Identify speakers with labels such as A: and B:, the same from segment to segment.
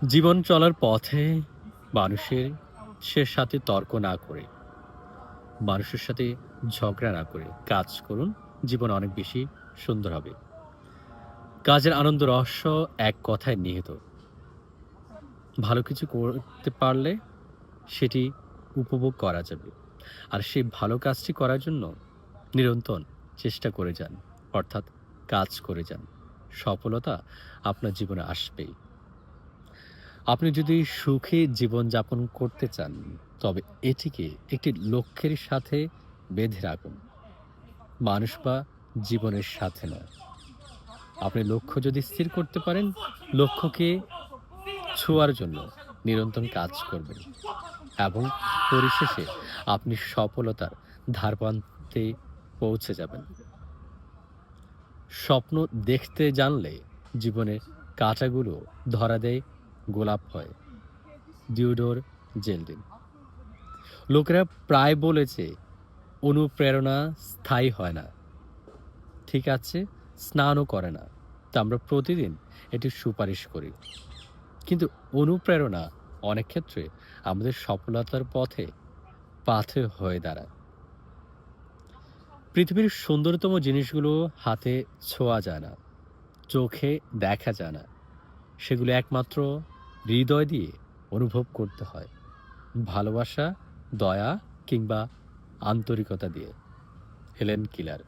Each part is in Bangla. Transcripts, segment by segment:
A: জীবন চলার পথে মানুষের সাথে তর্ক না করে, মানুষের সাথে ঝগড়া না করে কাজ করুন। জীবন অনেক বেশি সুন্দর হবে। কাজের আনন্দ রহস্য এক কথায় নিহিত। ভালো কিছু করতে পারলে সেটি উপভোগ করা যাবে। আর সেই ভালো কাজটি করার জন্য নিরন্তর চেষ্টা করে যান। অর্থাৎ কাজ করে যান। সফলতা আপনার জীবনে আসবেই। আপনি যদি সুখী জীবনযাপন করতে চান, তবে এটিকে একটি লক্ষ্যের সাথে বেঁধে রাখুন। মানুষ বা জীবনের সাথে নয়। আপনি লক্ষ্য যদি স্থির করতে পারেন, লক্ষ্যকে ছোঁয়ার জন্য নিরন্তর কাজ করবেন এবং পরিশেষে আপনি সফলতার ধারপ্রান্তে পৌঁছে যাবেন। স্বপ্ন দেখতে জানলে জীবনের কাঁটাগুলো ধরা দেয়, গোলাপ হয়। দিওডোর জেলদিন। লোকেরা প্রায় বলেছে অনুপ্রেরণা স্থায়ী হয় না, ঠিক আছে, স্নানও করে না। তা আমরা প্রতিদিন এটি সুপারিশ করি। কিন্তু অনুপ্রেরণা অনেক ক্ষেত্রে আমাদের সফলতার পথে পাথে হয়ে দাঁড়ায়। পৃথিবীর সুন্দরতম জিনিসগুলো হাতে ছোঁয়া যায় না, চোখে দেখা যায় না। সেগুলো একমাত্র হৃদয় দিয়ে অনুভব করতে হয়। ভালোবাসা, দয়া কিংবা আন্তরিকতা দিয়ে। Helen Keller.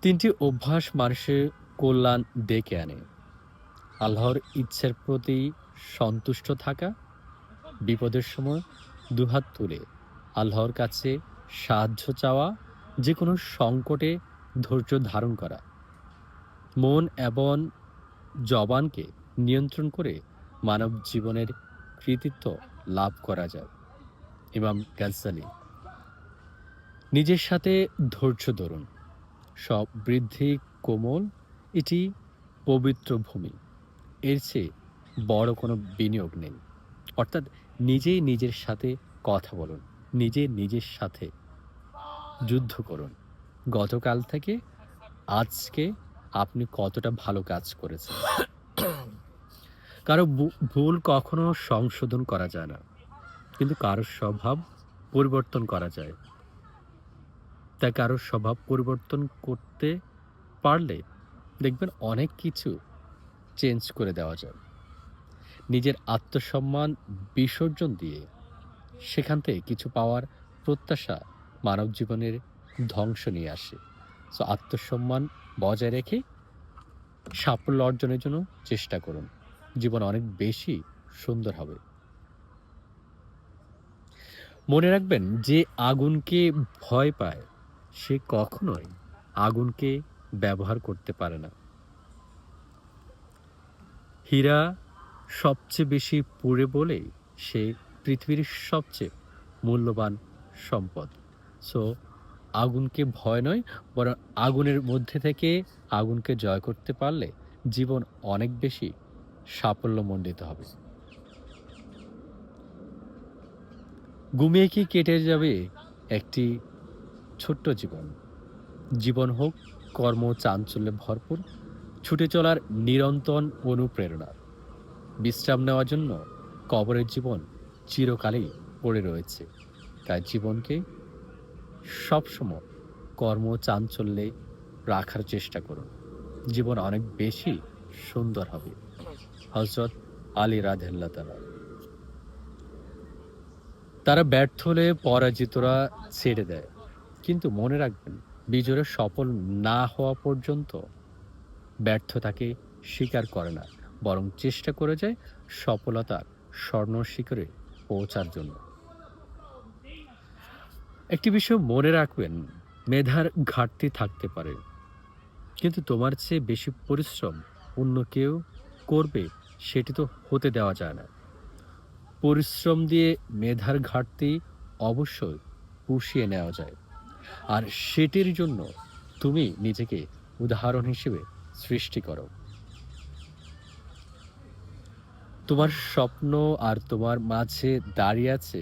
A: ৩টি অভ্যাস মানুষের কল্যাণ ডেকে আনে: আল্লাহর ইচ্ছের প্রতি সন্তুষ্ট থাকা, বিপদের সময় দুহাত তুলে আল্লাহর কাছে সাহায্য চাওয়া, যে কোনো সংকটে ধৈর্য ধারণ করা, মন এবং জবানকে নিয়ন্ত্রণ করে মানব জীবনের কৃতিত্ব লাভ করা যায়। ইমাম গাজ্জালি। নিজের সাথে ধৈর্য ধরুন। সব বৃদ্ধি কোমল, এটি পবিত্র ভূমি। এর চেয়ে বড় কোনো বিনিয়োগ নেই। অর্থাৎ নিজেই নিজের সাথে কথা বলুন, নিজে নিজের সাথে যুদ্ধ করুন। গতকাল থেকে আজকে আপনি কতটা ভালো কাজ করেছেন। কারো ভুল কখনো সংশোধন করা যায় না, কিন্তু কারো স্বভাব পরিবর্তন করা যায়। তাই কারো স্বভাব পরিবর্তন করতে পারলে দেখবেন অনেক কিছু চেঞ্জ করে দেওয়া যায়। নিজের আত্মসম্মান বিসর্জন দিয়ে সেখান থেকে কিছু পাওয়ার প্রত্যাশা মানব জীবনের ধ্বংস নিয়ে আসে। সো আত্মসম্মান বজায় রেখে সাফল্য অর্জনের জন্য চেষ্টা করুন। জীবন অনেক বেশি সুন্দর হবে। মনে রাখবেন, যে আগুনকে ভয় পায় সে কখনোই আগুনকে ব্যবহার করতে পারে না। হীরা সবচেয়ে বেশি পুড়ে বলেই সে পৃথিবীর সবচেয়ে মূল্যবান সম্পদ। সো আগুনকে ভয় নয়, বরং আগুনের মধ্যে থেকে আগুনকে জয় করতে পারলে জীবন অনেক বেশি সাফল্যমণ্ডিত হবে। ঘুমিয়ে কি কেটে যাবে একটি ছোট্ট জীবন? জীবন হোক কর্ম চাঞ্চল্যে ভরপুর, ছুটে চলার নিরন্তর অনুপ্রেরণা। বিশ্রাম নেওয়ার জন্য কবরের জীবন চিরকালই পড়ে রয়েছে। তাই জীবনকে সবসময় কর্ম চাঞ্চল্যে রাখার চেষ্টা করুন। জীবন অনেক বেশি সুন্দর হবে। হযরত আলী রাদিয়াল্লাহু তাআলা। তারা ব্যর্থ হলে পরাজিতরা ছেড়ে দেয়, কিন্তু মনে রাখবেন, বিজয়ীরা সফল না হওয়া পর্যন্ত ব্যর্থতাকে স্বীকার করে না, বরং চেষ্টা করে যায় সফলতার স্বর্ণ শিখরে পৌঁছার জন্য। একটি বিষয় মনে রাখবেন, মেধার ঘাটতি থাকতে পারে, কিন্তু তোমার চেয়ে বেশি পরিশ্রম অন্য কেউ করবে সেটি তো হতে দেওয়া যায় না। পরিশ্রম দিয়ে মেধার ঘাটতি অবশ্যই পুষিয়ে নেওয়া যায়। আর সেটির জন্য তুমি নিজেকে উদাহরণ হিসেবে সৃষ্টি করো। তোমার স্বপ্ন আর তোমার মাঝে দাঁড়িয়ে আছে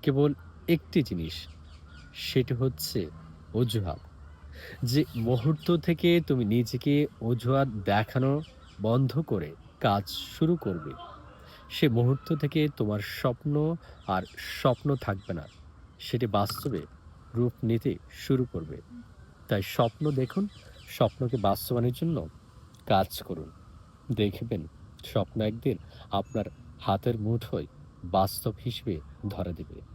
A: কেবল একটি জিনিস, সেটি হচ্ছে অজুহাত। যে মুহূর্ত থেকে তুমি নিজেকে অজুহাত দেখানো বন্ধ করে কাজ শুরু করবে, সে মুহূর্ত থেকে তোমার স্বপ্ন আর স্বপ্ন থাকবে না। সেটি বাস্তবে রূপ নিতে শুরু করবে। তাই স্বপ্ন দেখুন, স্বপ্নকে বাস্তবায়নের জন্য কাজ করুন। দেখবেন স্বপ্ন একদিন আপনার হাতের মুঠোয় বাস্তব হিসেবে ধরা দেবে।